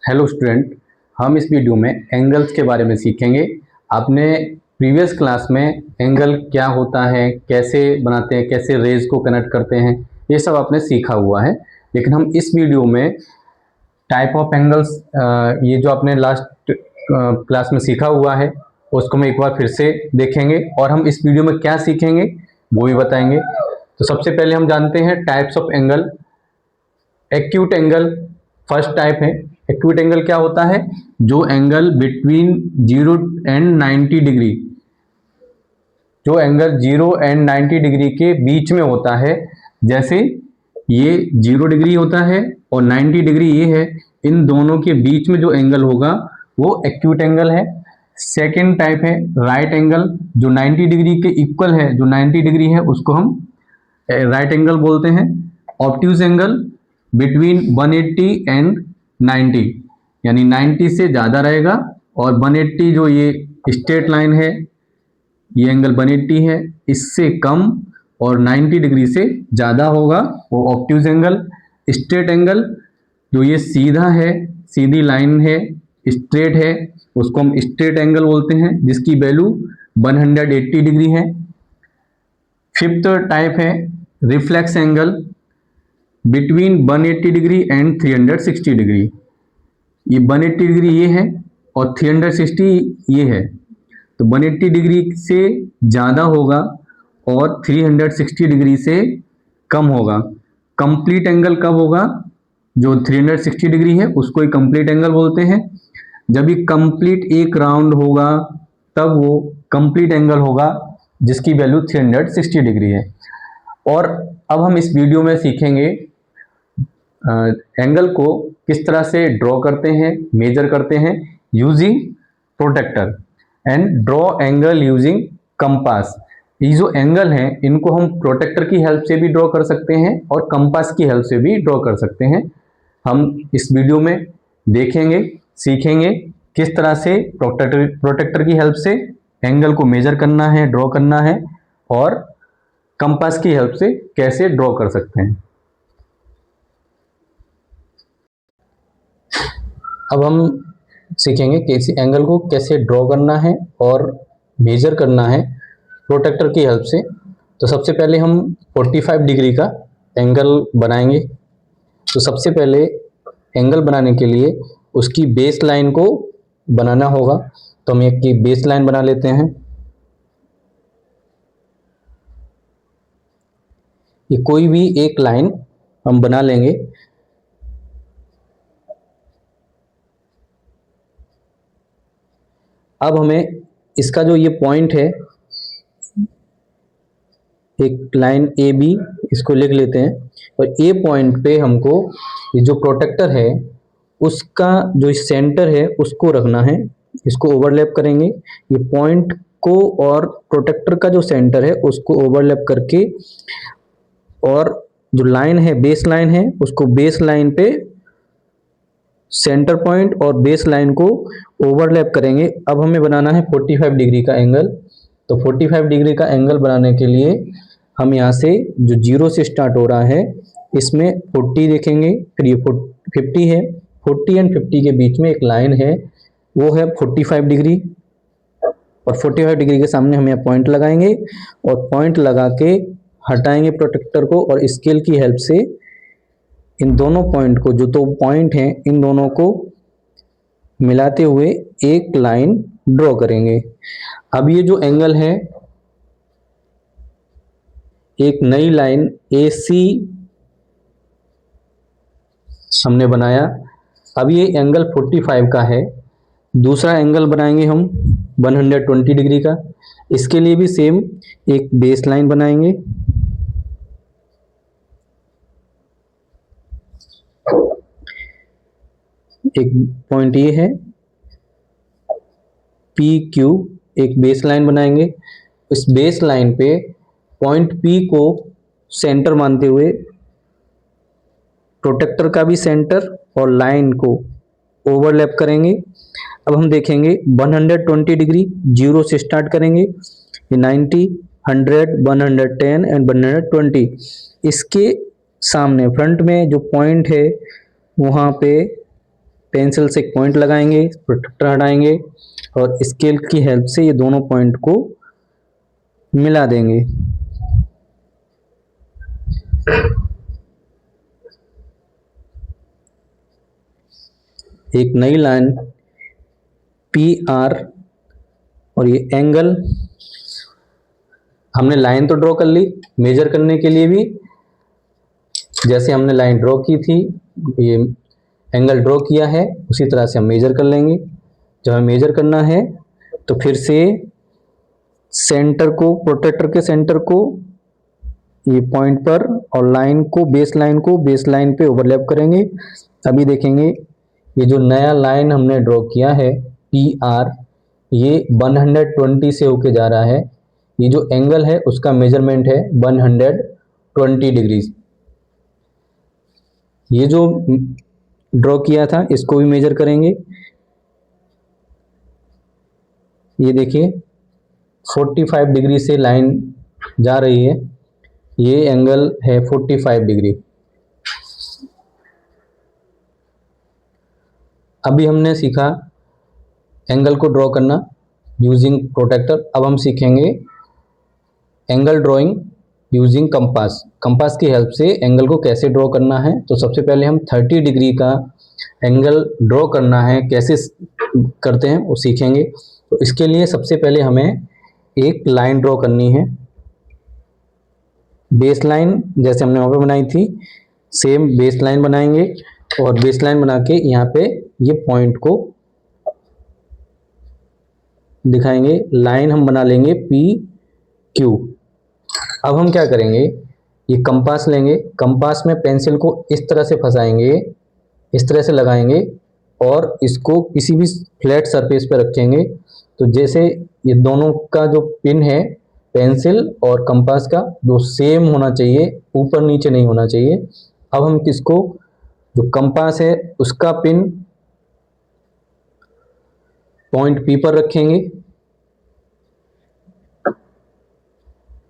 Hello student, हम इस video में एंगल्स के बारे में सीखेंगे। आपने प्रीवियस क्लास में एंगल क्या होता है, कैसे बनाते हैं, कैसे रेज को कनेक्ट करते हैं, ये सब आपने सीखा हुआ है। लेकिन हम इस वीडियो में टाइप ऑफ एंगल्स, ये जो आपने लास्ट क्लास में सीखा हुआ है उसको हम एक बार फिर से देखेंगे और हम इस वीडियो में क्या सीखेंगे वो भी बताएंगे। तो सबसे पहले हम जानते हैं types of angle. Acute angle first type है। एक्यूट एंगल क्या होता है? जो एंगल बिटवीन 0 एंड 90 डिग्री, जो एंगल 0 एंड 90 डिग्री के बीच में होता है। जैसे ये 0 डिग्री होता है और 90 डिग्री ये है, इन दोनों के बीच में जो एंगल होगा वो एक्यूट एंगल है। सेकेंड टाइप है राइट एंगल, जो 90 डिग्री के इक्वल है, जो 90 डिग्री है उसको हम राइट एंगल बोलते हैं। ऑब्ट्यूज एंगल बिटवीन 180 एंड 90, यानी 90 से ज़्यादा रहेगा और 180 जो ये स्ट्रेट लाइन है, ये एंगल 180 है, इससे कम और 90 डिग्री से ज़्यादा होगा वो ऑब्ट्यूज एंगल। स्ट्रेट एंगल जो ये सीधा है, सीधी लाइन है, स्ट्रेट है, उसको हम स्ट्रेट एंगल बोलते हैं, जिसकी वैल्यू 180 डिग्री है। फिफ्थ टाइप है reflex angle between 180 degree and 360 degree. ये 180 डिग्री ये है और 360 ये है, तो 180 डिग्री से ज़्यादा होगा और 360 डिग्री से कम होगा। कंप्लीट एंगल कब होगा? जो 360 डिग्री है उसको ही कंप्लीट एंगल बोलते हैं। जब ये कंप्लीट एक राउंड होगा तब वो कंप्लीट एंगल होगा जिसकी वैल्यू 360 डिग्री है। और अब हम इस वीडियो में सीखेंगे एंगल को किस तरह से ड्रॉ करते हैं, मेजर करते हैं using protractor and draw angle using compass. ये जो एंगल हैं इनको हम प्रोटेक्टर की हेल्प से भी ड्रॉ कर सकते हैं और कंपास की हेल्प से भी ड्रॉ कर सकते हैं। हम इस वीडियो में देखेंगे, सीखेंगे किस तरह से प्रोटेक्टर की हेल्प से एंगल को मेजर करना है, ड्रॉ करना है, और कंपास की हेल्प से कैसे ड्रॉ कर सकते हैं। अब हम सीखेंगे कि एंगल को कैसे ड्रॉ करना है और मेजर करना है प्रोटेक्टर की हेल्प से। तो सबसे पहले हम 45 डिग्री का एंगल बनाएंगे। तो सबसे पहले एंगल बनाने के लिए उसकी बेस लाइन को बनाना होगा। तो हम एक की बेस लाइन बना लेते हैं। ये कोई भी एक लाइन हम बना लेंगे। अब हमें इसका जो ये पॉइंट है, एक लाइन ए बी, इसको लिख लेते हैं। और ए पॉइंट पे हमको ये जो प्रोटेक्टर है उसका जो सेंटर है उसको रखना है। इसको ओवरलैप करेंगे, ये पॉइंट को और प्रोटेक्टर का जो सेंटर है उसको ओवरलैप करके, और जो लाइन है बेस लाइन है उसको बेस लाइन पे सेंटर पॉइंट और बेस लाइन को ओवरलैप करेंगे। अब हमें बनाना है 45 डिग्री का एंगल। तो 45 डिग्री का एंगल बनाने के लिए हम यहाँ से जो 0 से स्टार्ट हो रहा है इसमें 40 देखेंगे, फिर ये 50 है, 40 एंड 50 के बीच में एक लाइन है वो है 45 डिग्री। और 45 डिग्री के सामने हम यहाँ पॉइंट लगाएंगे और पॉइंट लगा के हटाएंगे प्रोटेक्टर को, और स्केल की हेल्प से इन दोनों पॉइंट को, जो दो पॉइंट हैं इन दोनों को मिलाते हुए एक लाइन ड्रॉ करेंगे। अब ये जो एंगल है, एक नई लाइन AC हमने बनाया। अब ये एंगल 45 का है। दूसरा एंगल बनाएंगे हम 120 डिग्री का। इसके लिए भी सेम एक बेस लाइन बनाएंगे। एक पॉइंट ये है PQ, एक बेस लाइन बनाएंगे। इस बेस लाइन पे पॉइंट P को सेंटर मानते हुए प्रोटेक्टर का भी सेंटर और लाइन को ओवरलैप करेंगे। अब हम देखेंगे 120 डिग्री 0 से स्टार्ट करेंगे, ये 90, 100, 110 एंड 120। इसके सामने फ्रंट में जो पॉइंट है वहाँ पे पेंसिल से एक पॉइंट लगाएंगे, प्रोट्रैक्टर हटाएंगे और स्केल की हेल्प से ये दोनों पॉइंट को मिला देंगे। एक नई लाइन पी आर और ये एंगल, हमने लाइन तो ड्रॉ कर ली। मेजर करने के लिए भी जैसे हमने लाइन ड्रॉ की थी, ये एंगल ड्रॉ किया है, उसी तरह से हम मेजर कर लेंगे। जब हमें मेजर करना है तो फिर से सेंटर को, प्रोट्रैक्टर के सेंटर को ये पॉइंट पर और लाइन को, बेस लाइन पे ओवरलैप करेंगे। अभी देखेंगे ये जो नया लाइन हमने ड्रॉ किया है पी आर, ये 120 से होके जा रहा है। ये जो एंगल है उसका मेजरमेंट है 120 डिग्री। ये जो ड्रॉ किया था इसको भी मेजर करेंगे। ये देखिए 45 डिग्री से लाइन जा रही है, ये एंगल है 45 डिग्री। अभी हमने सीखा एंगल को ड्रॉ करना यूजिंग प्रोट्रैक्टर। अब हम सीखेंगे angle drawing using compass. Compass की हेल्प से एंगल को कैसे ड्रॉ करना है। तो सबसे पहले हम 30 डिग्री का एंगल ड्रॉ करना है, कैसे करते हैं वो सीखेंगे। तो इसके लिए सबसे पहले हमें एक लाइन ड्रॉ करनी है, बेस लाइन, जैसे हमने वहाँ पे बनाई थी सेम बेस लाइन बनाएंगे और बेस लाइन बना के यहाँ पे ये पॉइंट को दिखाएंगे। लाइन हम बना लेंगे पी क्यू। अब हम क्या करेंगे, ये कंपास लेंगे, कंपास में पेंसिल को इस तरह से फंसाएंगे, इस तरह से लगाएंगे और इसको किसी भी फ्लैट सरफेस पर रखेंगे। तो जैसे ये दोनों का जो पिन है पेंसिल और कंपास का, जो सेम होना चाहिए, ऊपर नीचे नहीं होना चाहिए। अब हम किसको, जो कंपास है उसका पिन पॉइंट पी पर रखेंगे,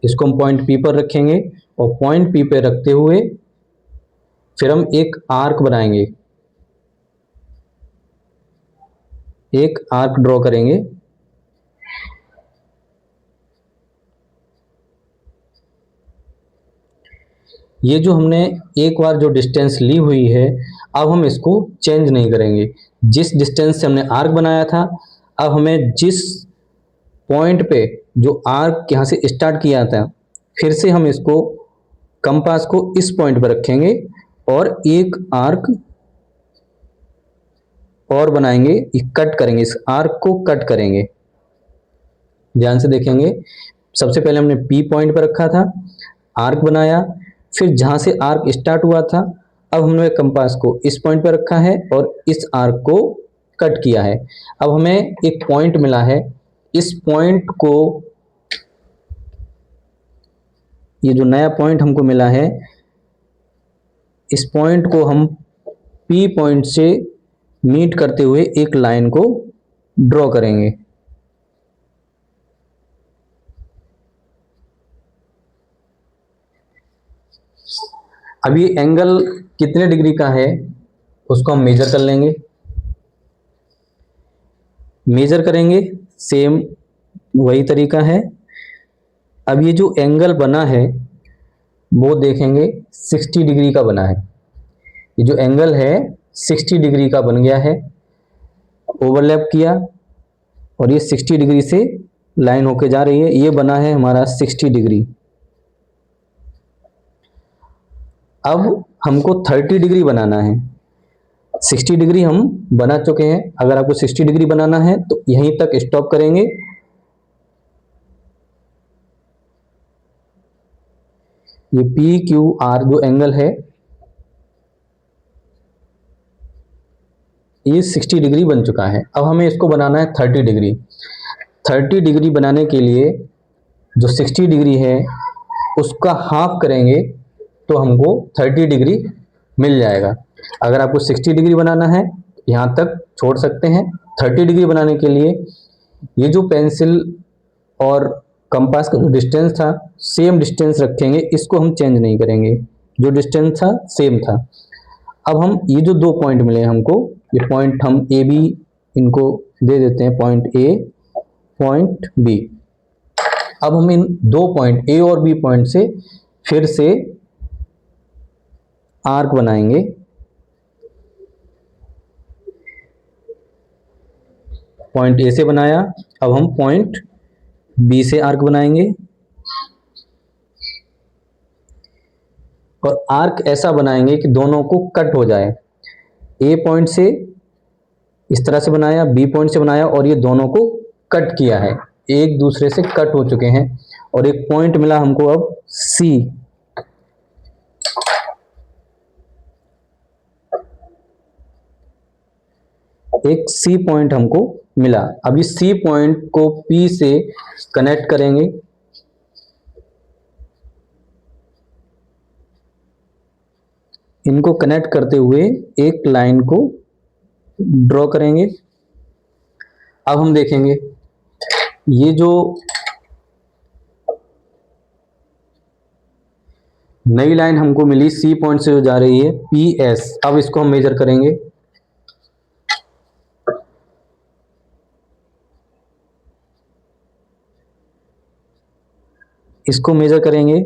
इसको हम पॉइंट पी पर रखेंगे और पॉइंट पी पे रखते हुए फिर हम एक आर्क बनाएंगे, एक आर्क ड्रॉ करेंगे। ये जो हमने एक बार जो डिस्टेंस ली हुई है, अब हम इसको चेंज नहीं करेंगे। जिस डिस्टेंस से हमने आर्क बनाया था, अब हमें जिस पॉइंट पे जो आर्क यहाँ से स्टार्ट किया था, फिर से हम इसको कंपास को इस पॉइंट पर रखेंगे और एक आर्क और बनाएंगे, कट करेंगे, इस आर्क को कट करेंगे। ध्यान से देखेंगे, सबसे पहले हमने पी पॉइंट पर रखा था, आर्क बनाया, फिर जहां से आर्क स्टार्ट हुआ था अब हमने कंपास को इस पॉइंट पर रखा है और इस आर्क को कट किया है। अब हमें एक पॉइंट मिला है, इस पॉइंट को, ये जो नया पॉइंट हमको मिला है, इस पॉइंट को हम पी पॉइंट से मीट करते हुए एक लाइन को ड्रॉ करेंगे। अब ये एंगल कितने डिग्री का है उसको हम मेजर कर लेंगे। मेजर करेंगे, सेम वही तरीका है। अब ये जो एंगल बना है वो देखेंगे 60 डिग्री का बना है। ये जो एंगल है 60 डिग्री का बन गया है, ओवरलैप किया और ये 60 डिग्री से लाइन होके जा रही है, ये बना है हमारा 60 डिग्री। अब हमको 30 डिग्री बनाना है। 60 डिग्री हम बना चुके हैं, अगर आपको 60 डिग्री बनाना है तो यहीं तक स्टॉप करेंगे। ये पी क्यू आर जो एंगल है ये 60 डिग्री बन चुका है। अब हमें इसको बनाना है 30 डिग्री। 30 डिग्री बनाने के लिए जो 60 डिग्री है उसका हाफ करेंगे तो हमको 30 डिग्री मिल जाएगा। अगर आपको 60 डिग्री बनाना है यहाँ तक छोड़ सकते हैं। 30 डिग्री बनाने के लिए ये जो पेंसिल और कंपास का जो डिस्टेंस था सेम डिस्टेंस रखेंगे, इसको हम चेंज नहीं करेंगे, जो डिस्टेंस था सेम था। अब हम ये जो दो पॉइंट मिले हमको, ये पॉइंट हम ए बी इनको दे देते हैं, पॉइंट ए, पॉइंट बी। अब हम इन दो पॉइंट ए और बी पॉइंट से फिर से आर्क बनाएंगे। पॉइंट ए से बनाया, अब हम पॉइंट बी से आर्क बनाएंगे और आर्क ऐसा बनाएंगे कि दोनों को कट हो जाए। ए पॉइंट से इस तरह से बनाया, बी पॉइंट से बनाया और ये दोनों को कट किया है, एक दूसरे से कट हो चुके हैं और एक पॉइंट मिला हमको अब सी। एक सी पॉइंट हमको मिला। अब इस सी पॉइंट को पी से कनेक्ट करेंगे। इनको कनेक्ट करते हुए एक लाइन को ड्रॉ करेंगे। अब हम देखेंगे ये जो नई लाइन हमको मिली सी पॉइंट से जो जा रही है पी एस, अब इसको हम मेजर करेंगे। इसको मेजर करेंगे।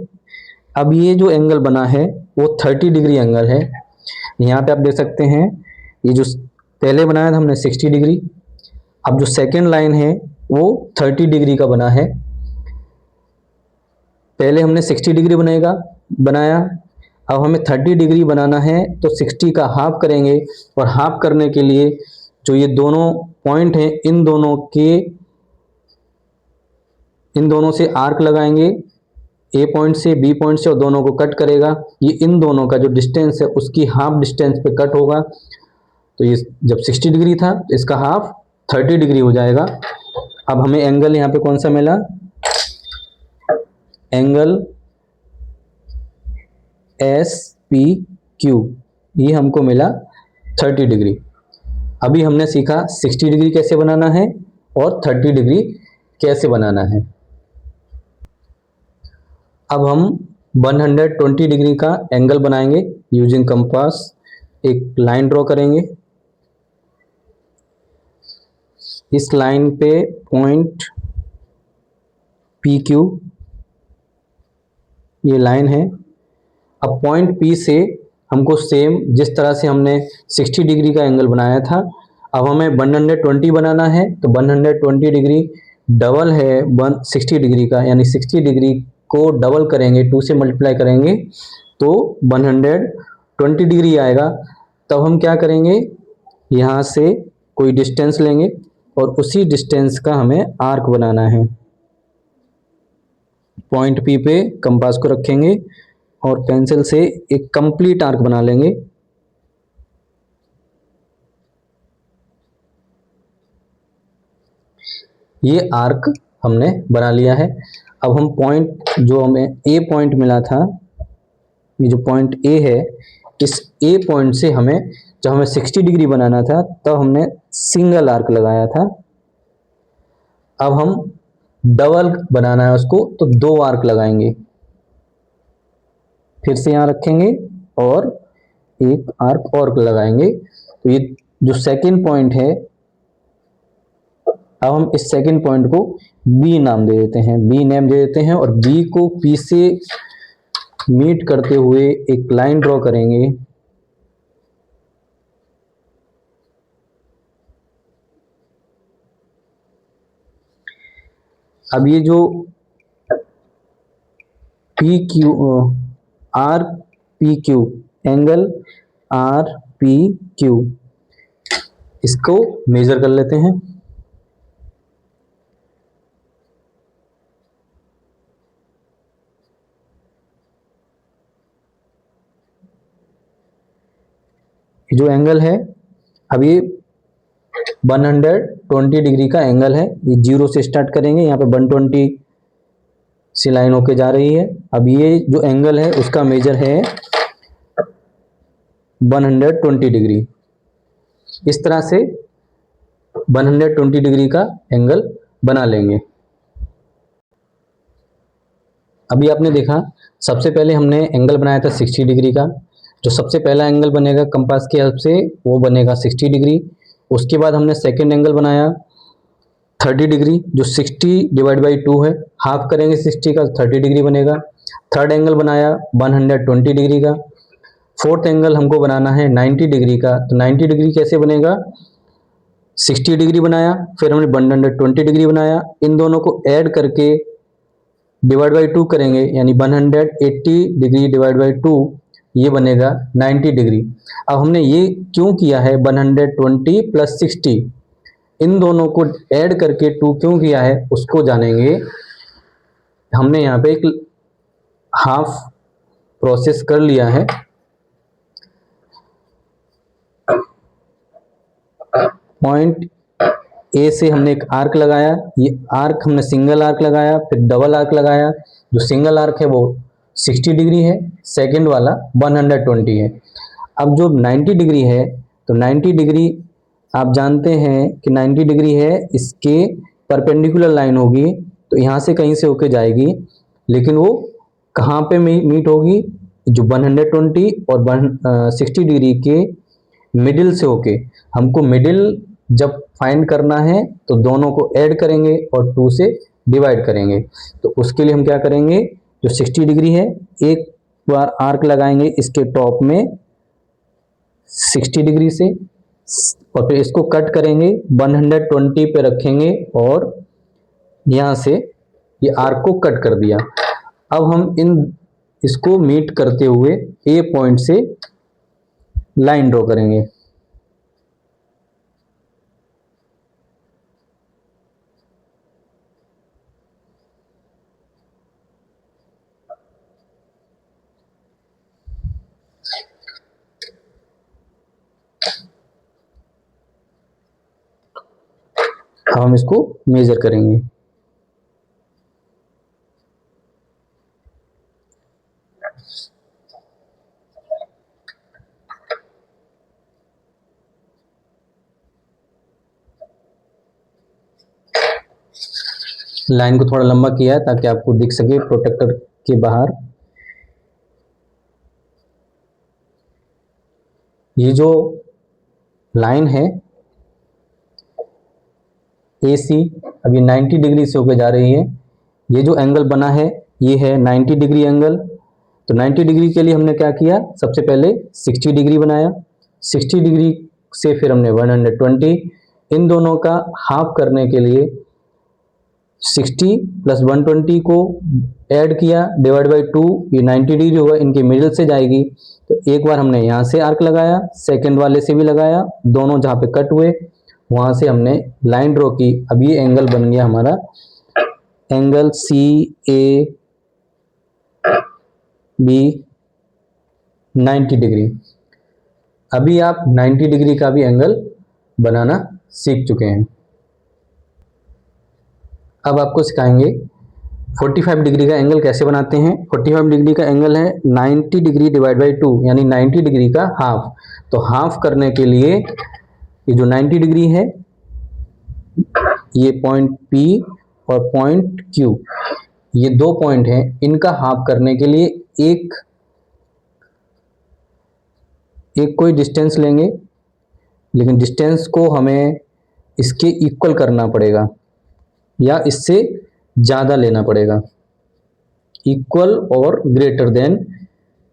अब ये जो एंगल बना है वो 30 डिग्री एंगल है। यहाँ पे आप देख सकते हैं ये जो पहले बनाया था हमने 60 डिग्री, अब जो सेकेंड लाइन है वो 30 डिग्री का बना है। पहले हमने 60 डिग्री बनाया, अब हमें 30 डिग्री बनाना है तो 60 का हाफ करेंगे और हाफ करने के लिए जो ये दोनों पॉइंट हैं इन दोनों से आर्क लगाएंगे, ए पॉइंट से बी पॉइंट से, और दोनों को कट करेगा। ये इन दोनों का जो डिस्टेंस है उसकी हाफ डिस्टेंस पे कट होगा। तो ये जब 60 डिग्री था तो इसका हाफ 30 डिग्री हो जाएगा। अब हमें एंगल यहाँ पे कौन सा मिला, एंगल एस पी क्यू, ये हमको मिला 30 डिग्री। अभी हमने सीखा 60 डिग्री कैसे बनाना है और 30 डिग्री कैसे बनाना है। अब हम 120 डिग्री का एंगल बनाएंगे यूजिंग कंपास। एक लाइन ड्रॉ करेंगे, इस लाइन पे पॉइंट पी क्यू ये लाइन है। अब पॉइंट पी से हमको सेम जिस तरह से हमने 60 डिग्री का एंगल बनाया था, अब हमें 120 बनाना है। तो 120 डिग्री डबल है 60 डिग्री का, यानी 60 डिग्री को डबल करेंगे, 2 से मल्टीप्लाई करेंगे तो 120 डिग्री आएगा। तब हम क्या करेंगे, यहाँ से कोई डिस्टेंस लेंगे और उसी डिस्टेंस का हमें आर्क बनाना है। पॉइंट पी पे कंपास को रखेंगे और पेंसिल से एक कंप्लीट आर्क बना लेंगे। ये आर्क हमने बना लिया है। अब हम पॉइंट जो हमें ए पॉइंट मिला था, ये जो पॉइंट ए है, इस ए पॉइंट से हमें जब हमें 60 डिग्री बनाना था तब हमने सिंगल आर्क लगाया था। अब हम डबल बनाना है उसको तो 2 आर्क लगाएंगे, फिर से यहाँ रखेंगे और एक आर्क और लगाएंगे। तो ये जो सेकंड पॉइंट है, अब हम इस सेकंड पॉइंट को बी नाम दे देते हैं, बी नेम दे देते हैं और बी को पी से मीट करते हुए एक लाइन ड्रॉ करेंगे। अब ये जो P Q R P Q angle R P Q, इसको मेजर कर लेते हैं। जो एंगल है अब ये 120 डिग्री का एंगल है। ये 0 से स्टार्ट करेंगे, यहाँ पे 120 से लाइन होके जा रही है। अब ये जो एंगल है उसका मेजर है 120 डिग्री। इस तरह से 120 डिग्री का एंगल बना लेंगे। अभी आपने देखा सबसे पहले हमने एंगल बनाया था 60 डिग्री का, जो सबसे पहला एंगल बनेगा कंपास की हेल्प से वो बनेगा 60 डिग्री। उसके बाद हमने सेकेंड एंगल बनाया 30 डिग्री, जो 60 डिवाइड बाई 2 है, हाफ करेंगे 60 का 30 डिग्री बनेगा। थर्ड एंगल बनाया 120 डिग्री का। फोर्थ एंगल हमको बनाना है 90 डिग्री का, तो 90 डिग्री कैसे बनेगा, 60 डिग्री बनाया, फिर हमने 120 डिग्री बनाया, इन दोनों को ऐड करके डिवाइड बाई 2 करेंगे, यानी 180 डिग्री डिवाइड बाई 2, ये बनेगा 90 डिग्री। अब हमने ये क्यों किया है 120 प्लस 60, इन दोनों को ऐड करके 2 क्यों किया है उसको जानेंगे। हमने यहाँ पे एक हाफ प्रोसेस कर लिया है। पॉइंट ए से हमने एक आर्क लगाया, ये आर्क हमने सिंगल आर्क लगाया, फिर डबल आर्क लगाया। जो सिंगल आर्क है वो 60 डिग्री है, सेकेंड वाला 120 है। अब जो 90 डिग्री है, तो 90 डिग्री आप जानते हैं कि 90 डिग्री है, इसके परपेंडिकुलर लाइन होगी, तो यहाँ से कहीं से होके जाएगी, लेकिन वो कहाँ पे मीट होगी, जो 120 और 60 डिग्री के मिडिल से होके। हमको मिडिल जब फाइंड करना है तो दोनों को ऐड करेंगे और 2 से डिवाइड करेंगे। तो उसके लिए हम क्या करेंगे, जो 60 डिग्री है एक बार आर्क लगाएंगे इसके टॉप में 60 डिग्री से, और फिर इसको कट करेंगे 120 पे रखेंगे और यहाँ से ये आर्क को कट कर दिया। अब हम इसको मीट करते हुए ए पॉइंट से लाइन ड्रॉ करेंगे। अब हम इसको मेजर करेंगे। लाइन को थोड़ा लंबा किया है ताकि आपको दिख सके प्रोटेक्टर के बाहर। ये जो लाइन है AC, अभी 90 डिग्री से होकर जा रही है। ये जो एंगल बना है ये है 90 डिग्री एंगल। तो 90 डिग्री के लिए हमने क्या किया, सबसे पहले 60 डिग्री बनाया, 60 डिग्री से फिर हमने 120, इन दोनों का हाफ करने के लिए 60 प्लस 120 को ऐड किया, डिवाइड बाई 2, ये 90 डिग्री होगा, इनके मिडिल से जाएगी। तो एक बार हमने यहाँ से आर्क लगाया, सेकंड वाले से भी लगाया, दोनों जहाँ पे कट हुए वहाँ से हमने लाइन ड्रॉ की। अब ये एंगल बन गया हमारा एंगल CAB 90 डिग्री। अभी आप 90 डिग्री का भी एंगल बनाना सीख चुके हैं। अब आपको सिखाएंगे 45 डिग्री का एंगल कैसे बनाते हैं। 45 डिग्री का एंगल है 90 डिग्री डिवाइड बाई 2, यानी 90 डिग्री का हाफ। तो हाफ करने के लिए ये जो 90 डिग्री है, ये पॉइंट P और पॉइंट Q, ये दो पॉइंट हैं, इनका हाफ करने के लिए एक कोई डिस्टेंस लेंगे, लेकिन डिस्टेंस को हमें इसके इक्वल करना पड़ेगा या इससे ज़्यादा लेना पड़ेगा। इक्वल और greater than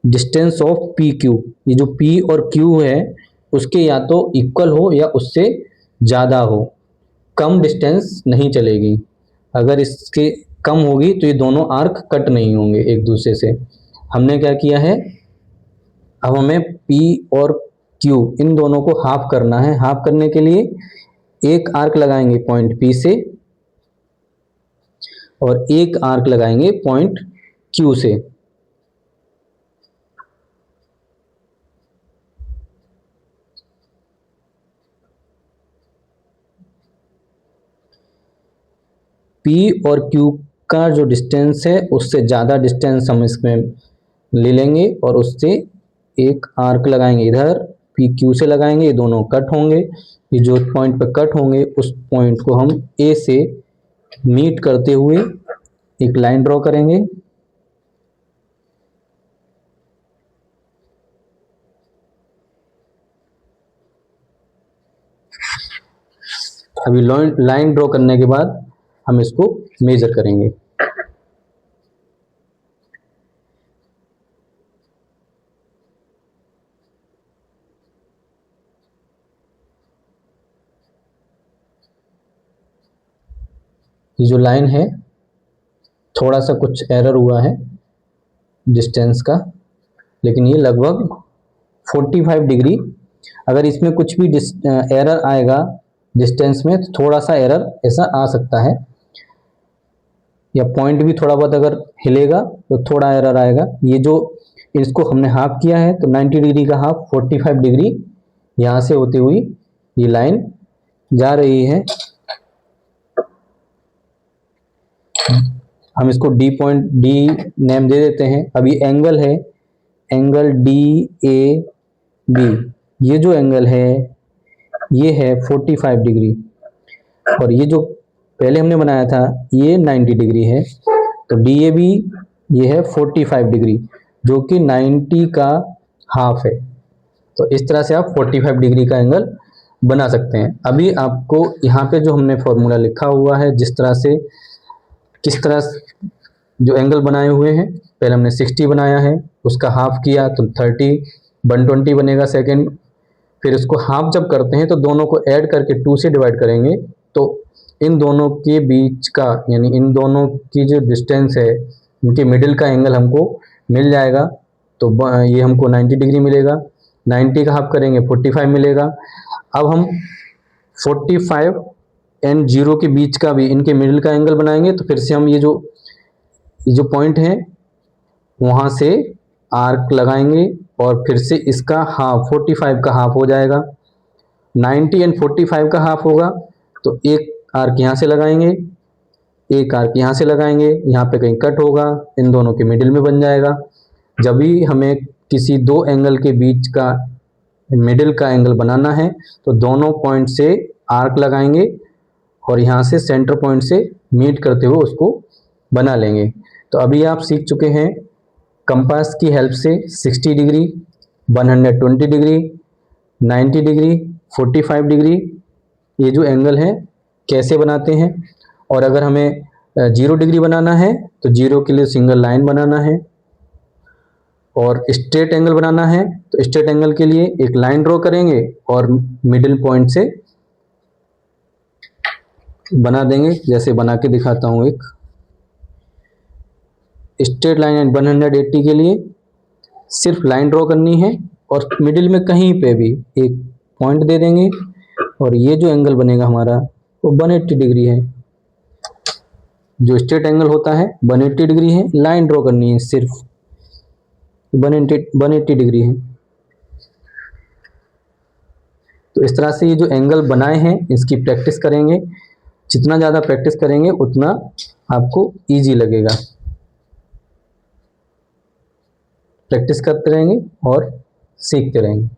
distance of PQ। ये जो P और Q है उसके या तो इक्वल हो या उससे ज़्यादा हो, कम डिस्टेंस नहीं चलेगी। अगर इसके कम होगी तो ये दोनों आर्क कट नहीं होंगे एक दूसरे से। हमने क्या किया है, अब हमें P और Q इन दोनों को हाफ करना है। हाफ करने के लिए एक आर्क लगाएंगे पॉइंट P से और एक आर्क लगाएंगे पॉइंट Q से। P और Q का जो डिस्टेंस है उससे ज़्यादा डिस्टेंस हम इसमें ले लेंगे और उससे एक आर्क लगाएंगे, इधर PQ से लगाएंगे, ये दोनों कट होंगे। ये जो पॉइंट पर कट होंगे उस पॉइंट को हम A से मीट करते हुए एक लाइन ड्रॉ करेंगे। अभी लाइन ड्रॉ करने के बाद हम इसको मेजर करेंगे। ये जो लाइन है थोड़ा सा कुछ एरर हुआ है डिस्टेंस का, लेकिन ये लगभग 45 डिग्री, अगर इसमें कुछ भी एरर आएगा डिस्टेंस में तो थोड़ा सा एरर ऐसा आ सकता है, या पॉइंट भी थोड़ा बहुत अगर हिलेगा तो थोड़ा एरर आएगा। ये जो इसको हमने हाफ किया है तो 90 डिग्री का हाफ 45 डिग्री यहाँ से होती हुई ये लाइन जा रही है। हम इसको डी पॉइंट डी नेम दे देते हैं। अभी एंगल है, एंगल डी ए बी, ये जो एंगल है ये है 45 डिग्री, और ये जो पहले हमने बनाया था ये 90 डिग्री है, तो डी ए बी ये है 45 डिग्री जो कि 90 का हाफ है। तो इस तरह से आप 45 डिग्री का एंगल बना सकते हैं। अभी आपको यहाँ पे जो हमने फॉर्मूला लिखा हुआ है, जिस तरह से किस तरह जो एंगल बनाए हुए हैं, पहले हमने 60 बनाया है, उसका हाफ किया तो 30, 120 बनेगा सेकेंड। फिर उसको हाफ जब करते हैं तो दोनों को ऐड करके 2 से डिवाइड करेंगे, तो इन दोनों के बीच का यानी इन दोनों की जो डिस्टेंस है इनके मिडिल का एंगल हमको मिल जाएगा। तो ये हमको 90 डिग्री मिलेगा, 90 का हाफ करेंगे 45 मिलेगा। अब हम 45 एंड 0 के बीच का भी इनके मिडिल का एंगल बनाएंगे, तो फिर से हम ये जो पॉइंट है वहाँ से आर्क लगाएंगे और फिर से इसका हाफ 45 का हाफ हो जाएगा। 90 एंड 45 का हाफ होगा तो एक आर्क यहाँ से लगाएंगे, एक आर्क यहाँ से लगाएंगे, यहाँ पे कहीं कट होगा, इन दोनों के मिडिल में बन जाएगा। जब भी हमें किसी दो एंगल के बीच का मिडिल का एंगल बनाना है तो दोनों पॉइंट से आर्क लगाएंगे और यहाँ से सेंटर पॉइंट से मीट करते हुए उसको बना लेंगे। तो अभी आप सीख चुके हैं कंपास की हेल्प से 60 डिग्री, 120 डिग्री, 90 डिग्री, 45 डिग्री ये जो एंगल है कैसे बनाते हैं। और अगर हमें 0 डिग्री बनाना है तो 0 के लिए सिंगल लाइन बनाना है, और स्ट्रेट एंगल बनाना है तो स्ट्रेट एंगल के लिए एक लाइन ड्रॉ करेंगे और मिडिल पॉइंट से बना देंगे। जैसे बना के दिखाता हूँ, एक स्ट्रेट लाइन एंड 180 के लिए सिर्फ लाइन ड्रॉ करनी है और मिडिल में कहीं पे भी एक पॉइंट दे देंगे, और ये जो एंगल बनेगा हमारा वो 180 डिग्री है। जो स्ट्रेट एंगल होता है 180 डिग्री है, लाइन ड्रॉ करनी है सिर्फ 180 डिग्री है। तो इस तरह से ये जो एंगल बनाए हैं इसकी प्रैक्टिस करेंगे, जितना ज़्यादा प्रैक्टिस करेंगे उतना आपको इजी लगेगा। प्रैक्टिस करते रहेंगे और सीखते रहेंगे।